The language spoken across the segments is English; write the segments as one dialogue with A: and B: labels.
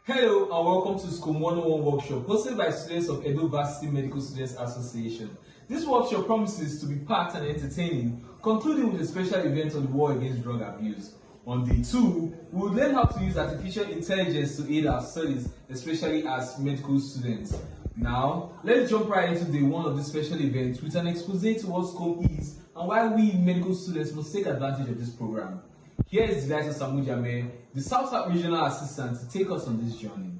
A: Hello and welcome to Scome 101 workshop hosted by students of Edo Varsity Medical Students Association. This workshop promises to be packed and entertaining, concluding with a special event on the war against drug abuse. On day 2, we will learn how to use artificial intelligence to aid our studies, especially as medical students. Now, let's jump right into day 1 of this special event with an expose to what Scome is and why we medical students must take advantage of this program. Here is Uzuarie, the South Regional Assistant, to take us on this journey.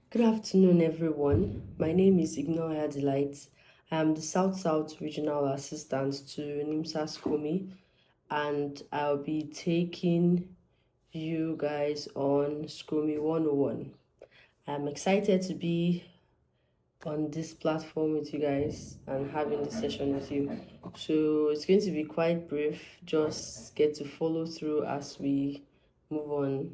B: Good afternoon, everyone. My name is Iyamoh Delight. I am the South Regional Assistant to NIMSA Scome, and I'll be taking you guys on Scome 101. I'm excited to be on this platform with you guys and having this session with you. So it's going to be quite brief. Just get to follow through as we move on.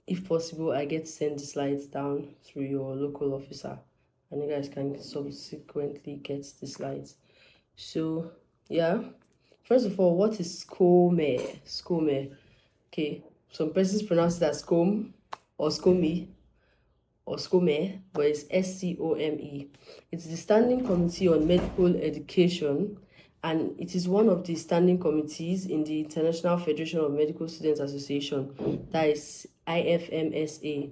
B: If possible, I get to send the slides down through your local officer and you guys can subsequently get the slides. So yeah, first of all, what is Scome? Scome. Okay, some persons pronounce it as Scome or Scome or Scome, but it's SCOME. It's the Standing Committee on Medical Education, and it is one of the standing committees in the International Federation of Medical Students Association, that is IFMSA.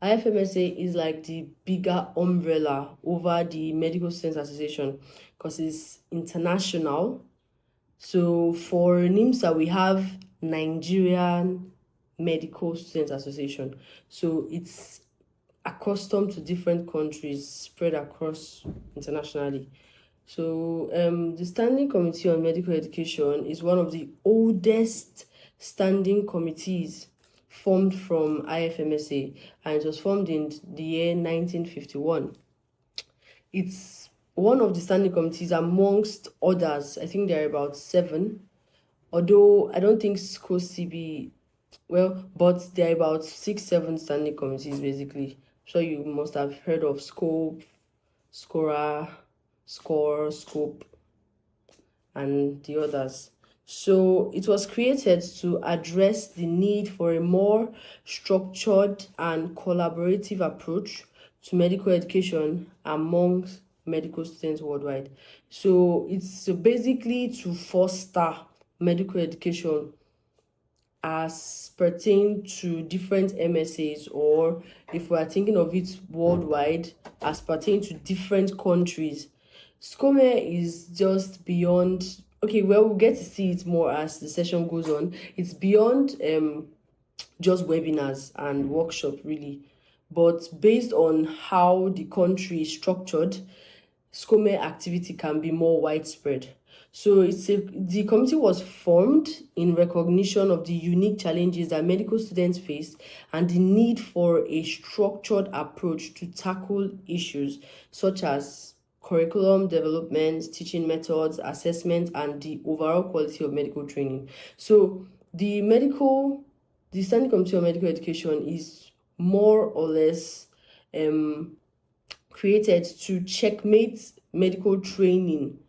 B: IFMSA is like the bigger umbrella over the Medical Students Association because it's international. So for NIMSA, we have Nigerian Medical Students Association. So it's accustomed to different countries spread across internationally. So the Standing Committee on Medical Education is one of the oldest standing committees formed from IFMSA, and it was formed in the year 1951. It's one of the standing committees amongst others. I think there are about 7, although I don't think SCOCB, but there are about 6, 7 standing committees basically. So you must have heard of Scope, Scora, Score, Scope, and the others. So it was created to address the need for a more structured and collaborative approach to medical education amongst medical students worldwide. So it's basically to foster medical education as pertain to different MSAs, or if we are thinking of it worldwide, as pertain to different countries. Scome is just beyond, okay, well, we'll get to see it more as the session goes on. It's beyond just webinars and workshop really, but based on how the country is structured, Scome activity can be more widespread. So the committee was formed in recognition of the unique challenges that medical students face and the need for a structured approach to tackle issues such as curriculum development, teaching methods, assessment, and the overall quality of medical training. So the Standing Committee on Medical Education is more or less created to checkmate medical training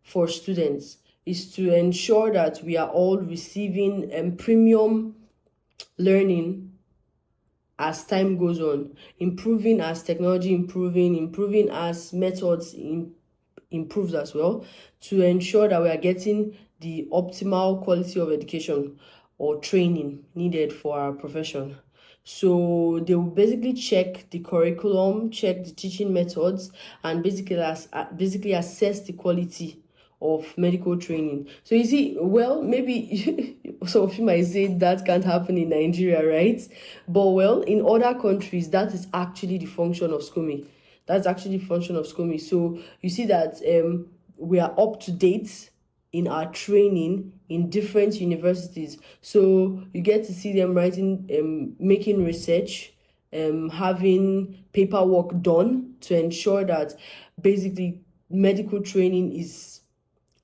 B: for students, is to ensure that we are all receiving premium learning as time goes on, improving as technology improving as methods improves as well, to ensure that we are getting the optimal quality of education or training needed for our profession. So they will basically check the curriculum, check the teaching methods, and basically assess the quality of medical training. So you see, well, maybe some of you might say that can't happen in Nigeria, right? But well, in other countries, that is actually the function of Scome. That's actually the function of Scome. So you see that we are up to date in our training in different universities. So you get to see them writing, making research, having paperwork done to ensure that basically medical training is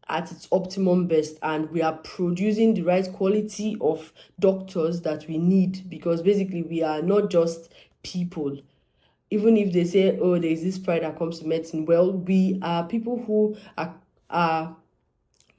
B: at its optimum best and we are producing the right quality of doctors that we need, because basically we are not just people. Even if they say, oh, there's this pride that comes to medicine, well, we are people who are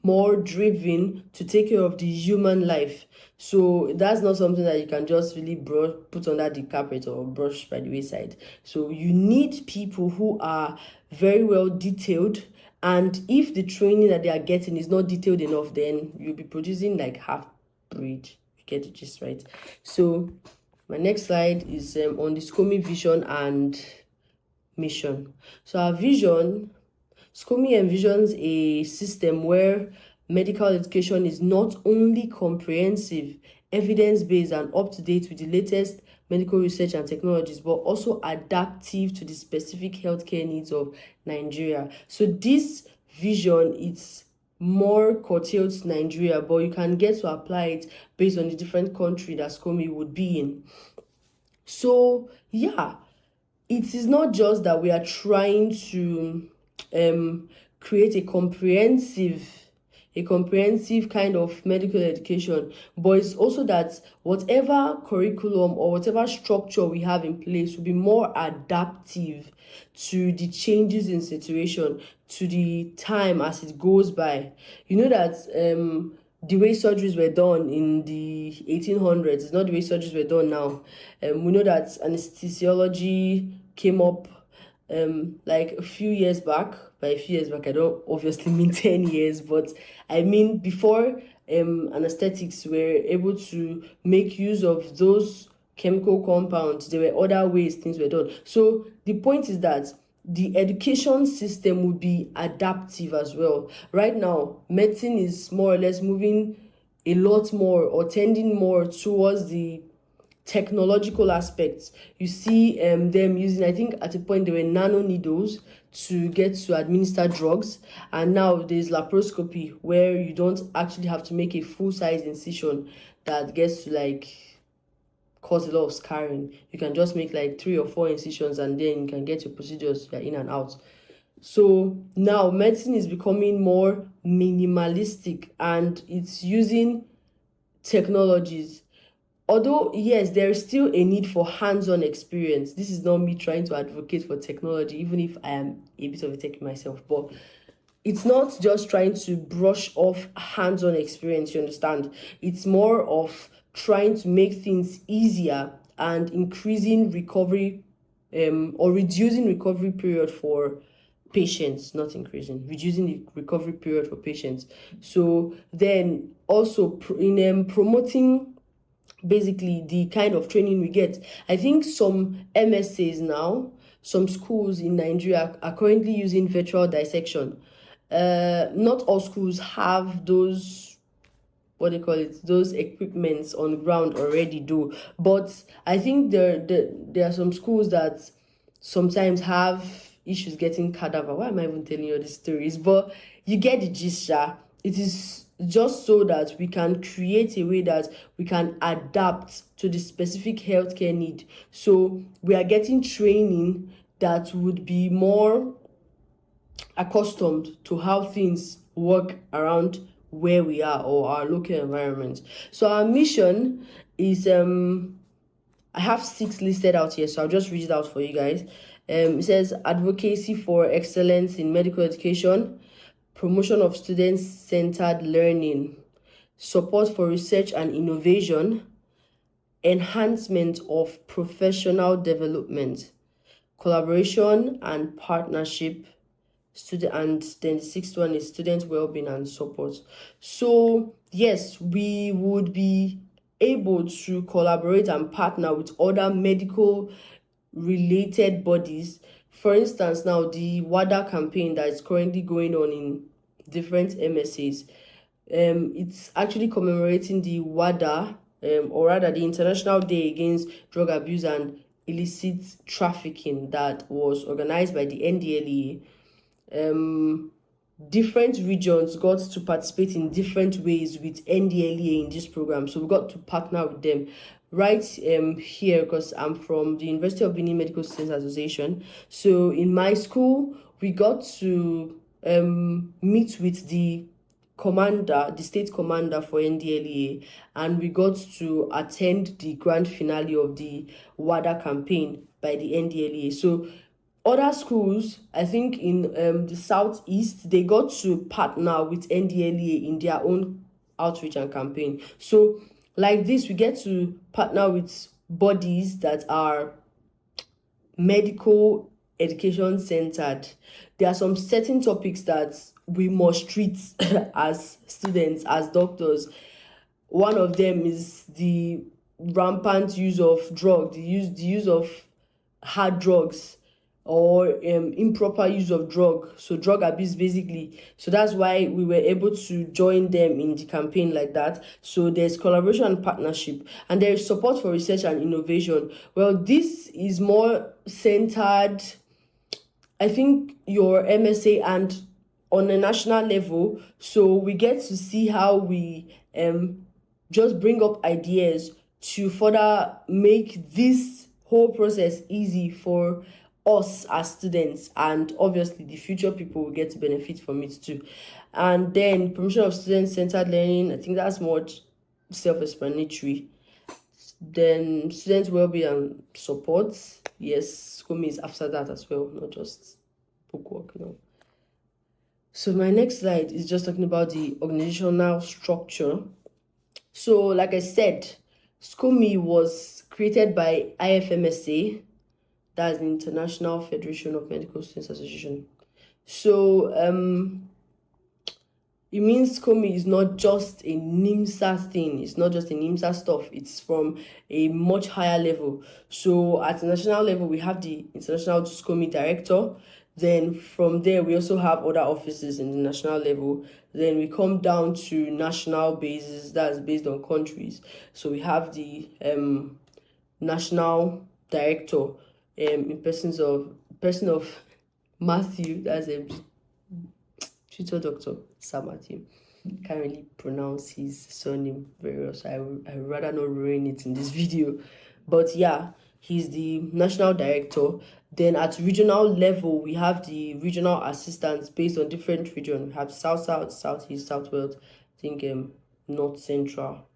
B: more driven to take care of the human life. So that's not something that you can just really put under the carpet or brush by the wayside. So you need people who are very well detailed, and if the training that they are getting is not detailed enough, then you'll be producing like half breed. You get the gist, right? So my next slide is on the Scome vision and mission. So our vision, Scome envisions a system where medical education is not only comprehensive, evidence-based, and up-to-date with the latest medical research and technologies, but also adaptive to the specific healthcare needs of Nigeria. So this vision, it's more curtailed to Nigeria, but you can get to apply it based on the different country that Scome would be in. So yeah, it is not just that we are trying to create a comprehensive kind of medical education, but it's also that whatever curriculum or whatever structure we have in place will be more adaptive to the changes in situation, to the time as it goes by. You know that the way surgeries were done in the 1800s is not the way surgeries were done now. We know that anesthesiology came up like a few years back. By a few years back, I don't obviously mean 10 years, but I mean before anesthetics were able to make use of those chemical compounds, there were other ways things were done. So the point is that the education system will be adaptive as well. Right now, medicine is more or less moving a lot more or tending more towards the technological aspects. You see them using, I think at a point there were nano needles to get to administer drugs, and now there's laparoscopy where you don't actually have to make a full-size incision that gets to like cause a lot of scarring. You can just make like 3 or 4 incisions and then you can get your procedures in and out. So now medicine is becoming more minimalistic and it's using technologies. Although, yes, there is still a need for hands-on experience. This is not me trying to advocate for technology, even if I am a bit of a techie myself. But it's not just trying to brush off hands-on experience, you understand? It's more of trying to make things easier and increasing recovery or reducing recovery period for patients, not increasing, reducing the recovery period for patients. So then also in promoting basically the kind of training we get. I think some MSAs now, some schools in Nigeria are currently using virtual dissection. Not all schools have those, what they call it, those equipments on ground already do. But I think there are some schools that sometimes have issues getting cadaver. Why am I even telling you all these stories? But you get the gist, yeah. It is just so that we can create a way that we can adapt to the specific healthcare need. So we are getting training that would be more accustomed to how things work around where we are or our local environment. So our mission is I have 6 listed out here, so I'll just read it out for you guys. It says advocacy for excellence in medical education, promotion of student-centered learning, support for research and innovation, enhancement of professional development, collaboration and partnership, and then the 6th one is student well-being and support. So yes, we would be able to collaborate and partner with other medical related bodies. For instance, now the WADA campaign that is currently going on in different MSAs, it's actually commemorating the WADA, or rather the International Day Against Drug Abuse and Illicit Trafficking that was organized by the NDLEA. Different regions got to participate in different ways with NDLEA in this program, so we got to partner with them. Right here, because I'm from the University of Benin Medical Students Association, so in my school we got to meet with the commander, the state commander for NDLEA, and we got to attend the grand finale of the WADA campaign by the NDLEA. So other schools, I think in the southeast, they got to partner with NDLEA in their own outreach and campaign. So like this, we get to partner with bodies that are medical education centered. There are some certain topics that we must treat as students, as doctors. One of them is the rampant use of the use of hard drugs, or improper use of so drug abuse basically. So that's why we were able to join them in the campaign like that. So there's collaboration and partnership, and there is support for research and innovation. Well, this is more centered, I think, your MSA and on a national level. So we get to see how we just bring up ideas to further make this whole process easy for us as students, and obviously the future people will get to benefit from it too. And then promotion of student-centered learning, I think that's more self-explanatory. Then student well-being and support, yes, Scome is after that as well, not just bookwork, So my next slide is just talking about the organizational structure. So like I said, Scome was created by IFMSA, that's the International Federation of Medical Students Association. So it means Scome is not just a NIMSA thing, it's not just a NIMSA stuff, it's from a much higher level. So at the national level, we have the International Scome Director. Then from there, we also have other offices in the national level. Then we come down to national bases, that's based on countries. So we have the national director in person of Matthew, that's a tutor doctor, Sir Matthew. Can't really pronounce his surname very well, so I would rather not ruin it in this video. But yeah, he's the national director. Then at regional level, we have the regional assistants based on different regions. We have South, Southeast, Southwest, I think North Central.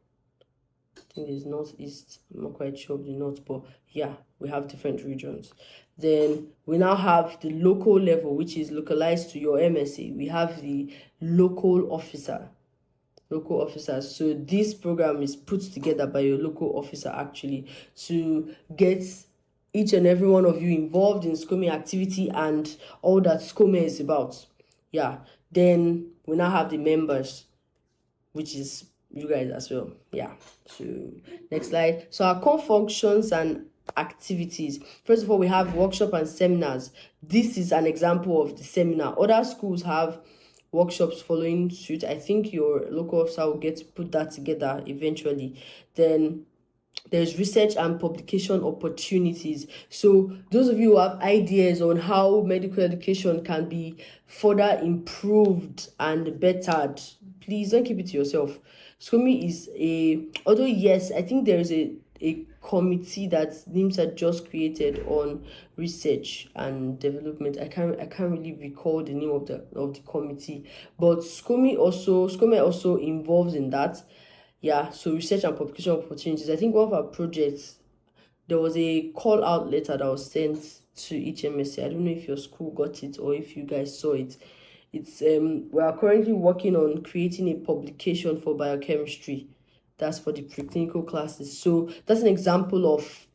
B: I think it's Northeast. I'm not quite sure of the North, but yeah, we have different regions. Then we now have the local level, which is localized to your MSA. We have the local officers. So this program is put together by your local officer actually to get each and every one of you involved in Scome activity and all that Scome is about. Yeah. Then we now have the members, which is you guys as well. Yeah. So next slide. So our core functions and activities. First of all, we have workshop and seminars. This is an example of the seminar. Other schools have workshops following suit. I think your local officer will get to put that together eventually. Then there's research and publication opportunities. So those of you who have ideas on how medical education can be further improved and bettered, please don't keep it to yourself. Scome is although yes, I think there is a committee that NIMSA just created on research and development. I can't really recall the name of the committee, but Scome also involves in that. Yeah, so research and publication opportunities. I think one of our projects, there was a call out letter that was sent to each MSA. I don't know if your school got it or if you guys saw it. It's we are currently working on creating a publication for biochemistry. That's for the preclinical classes. So that's an example of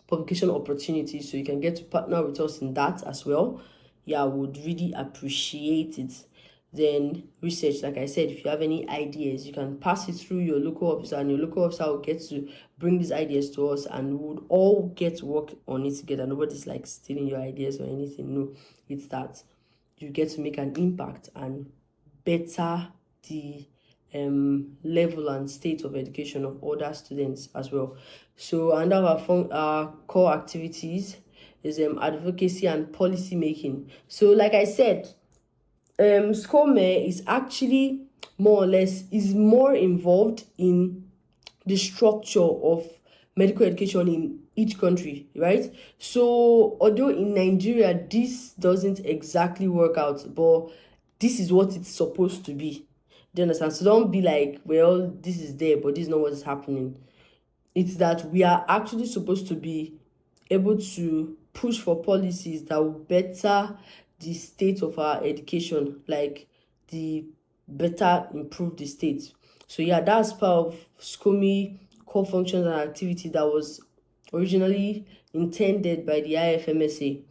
B: publication opportunities. So you can get to partner with us in that as well. Yeah, I would really appreciate it. Then research, like I said, if you have any ideas, you can pass it through your local officer, and your local officer will get to bring these ideas to us, and we would all get to work on it together. Nobody's like stealing your ideas or anything. No, it's that you get to make an impact and better the level and state of education of other students as well. So under our core activities is advocacy and policy making. So like I said, Scome is actually more or less more involved in the structure of medical education in each country, right? So although in Nigeria this doesn't exactly work out, but this is what it's supposed to be. Do you understand? So don't be like, well, this is there, but this is not what is happening. It's that we are actually supposed to be able to push for policies that will better the state of our education, like the better improve the state. So yeah, that's part of Scome core functions and activity that was originally intended by the IFMSA.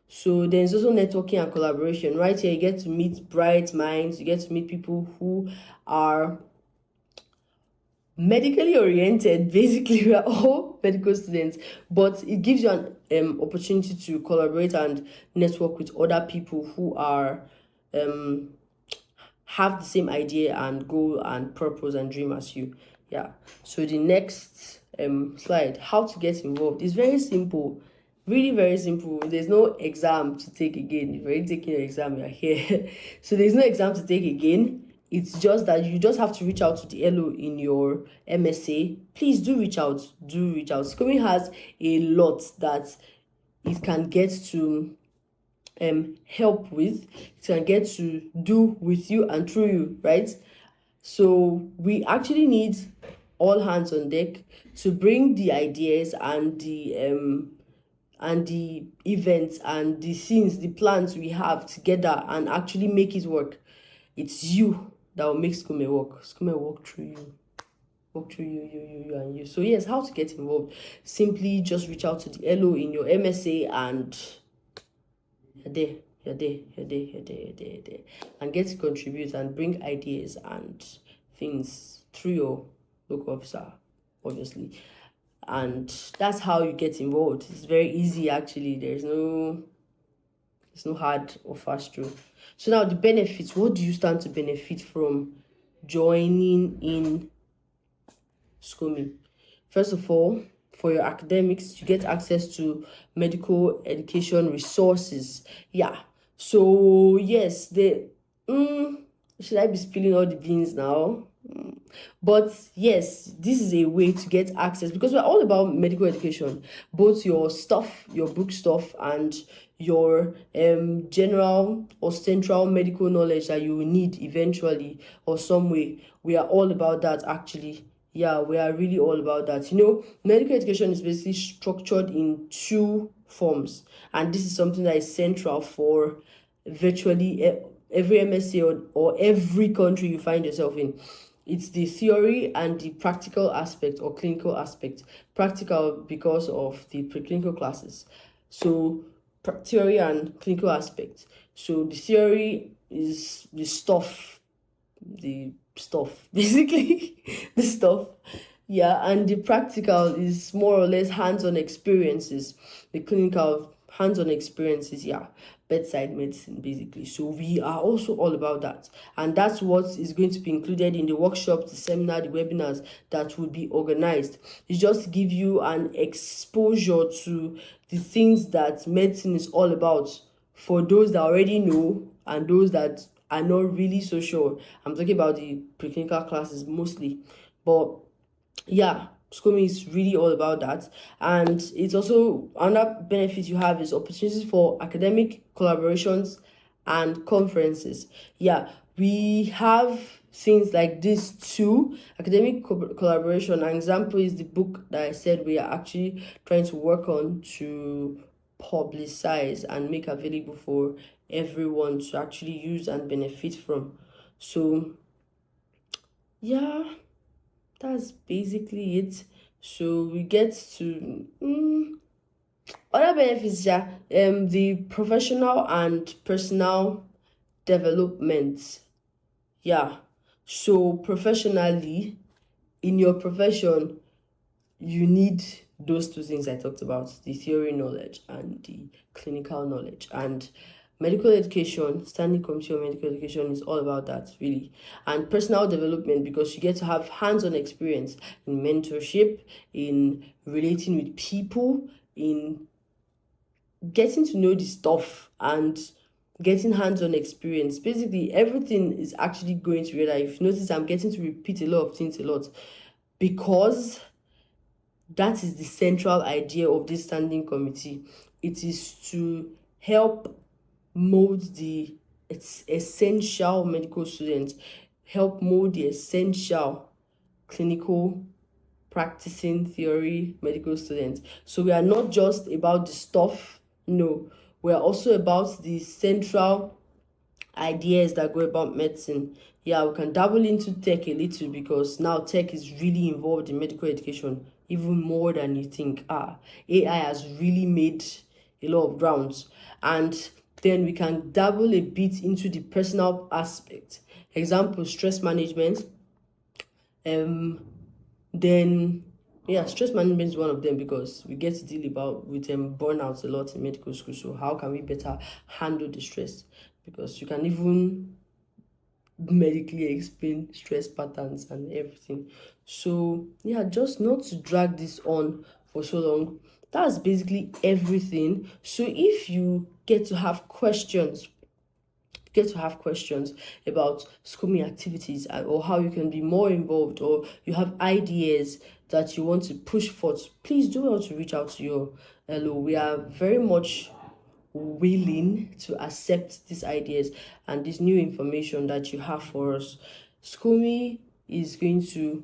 B: So there's also networking and collaboration. Right here, you get to meet bright minds, you get to meet people who are medically oriented. Basically, we are all medical students, but it gives you an opportunity to collaborate and network with other people who are have the same idea and goal and purpose and dream as you. Yeah. So the next slide, how to get involved, is very simple. Really very simple. There's no exam to take again. If you're already taking your exam, you're here. So there's no exam to take again. It's just that you just have to reach out to the LO in your MSA. Please do reach out. Do reach out. Scome has a lot that it can get to help with. It can get to do with you and through you, right? So we actually need all hands on deck to bring the ideas and the events and the scenes, the plans we have together and actually make it work. It's you that will make Scome work. Scome will work through you. Work through you and you. So yes, how to get involved? Simply just reach out to the LO in your MSA and you're there. And get to contribute and bring ideas and things through your local officer, obviously. And that's how you get involved. It's very easy, actually. There's no hard or fast rule. So now the benefits. What do you stand to benefit from joining in Scome? First of all, for your academics, you get access to medical education resources. Yeah. So yes, should I be spilling all the beans now? But yes, this is a way to get access, because we're all about medical education, both your stuff, your book stuff, and your general or central medical knowledge that you will need eventually or some way. We are all about that, actually. Yeah, we are really all about that. Medical education is basically structured in two forms, and this is something that is central for virtually every MSc or every country you find yourself in. It's the theory and the practical aspect or clinical aspect. Practical because of the preclinical classes. So theory and clinical aspect. So the theory is the stuff, basically, the stuff. Yeah, and the practical is more or less hands-on experiences. The clinical hands-on experiences, yeah, bedside medicine, basically. So we are also all about that, and that's what is going to be included in the workshops, the seminar, the webinars that will be organized. It's just to give you an exposure to the things that medicine is all about, for those that already know and those that are not really so sure. I'm talking about the preclinical classes mostly, but yeah, Scome is really all about that. And it's also another benefit you have is opportunities for academic collaborations and conferences. Yeah, we have things like this too. Academic collaboration, an example is the book that I said we are actually trying to work on to publicize and make available for everyone to actually use and benefit from. So yeah, that's basically it. So we get to other benefits, yeah. The professional and personal development. Yeah. So professionally, in your profession, you need those two things I talked about, the theory knowledge and the clinical knowledge. And medical education, Standing Committee on Medical Education, is all about that, really. And personal development, because you get to have hands-on experience in mentorship, in relating with people, in getting to know the stuff and getting hands-on experience. Basically, everything is actually going together. If you notice, I'm getting to repeat a lot of things a lot, because that is the central idea of this standing committee. It is to help mold the essential medical students, help mold the essential clinical practicing theory medical students. So we are not just about the stuff, No, we're also about the central ideas that go about medicine. Yeah, we can dabble into tech a little because now tech is really involved in medical education even more than you think. AI has really made a lot of grounds. And then we can dabble a bit into the personal aspect. Example, stress management. Then yeah, stress management is one of them because we get to deal with burnouts a lot in medical school. So how can we better handle the stress? Because you can even medically explain stress patterns and everything. So yeah, just not to drag this on for so long. That's basically everything. So if you get to have questions about Scome activities or how you can be more involved, or you have ideas that you want to push forth, please do well to reach out to your LO. We are very much willing to accept these ideas and this new information that you have for us. Scome is going to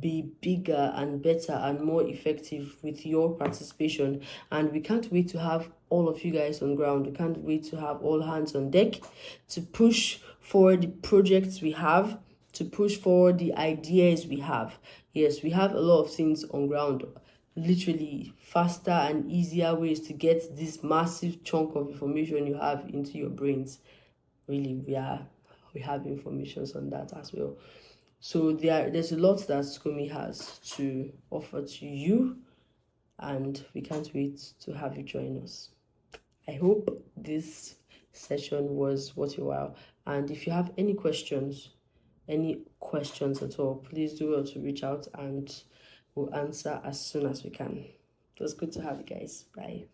B: be bigger and better and more effective with your participation, and we can't wait to have all of you guys on ground. We can't wait to have all hands on deck to push forward the projects we have, to push forward the ideas we have. Yes, we have a lot of things on ground, literally faster and easier ways to get this massive chunk of information you have into your brains. Really, we have information on that as well. So there's a lot that Scome has to offer to you, and we can't wait to have you join us. I hope this session was worth your while. And if you have any questions at all, please do well to reach out and we'll answer as soon as we can. It was good to have you guys. Bye.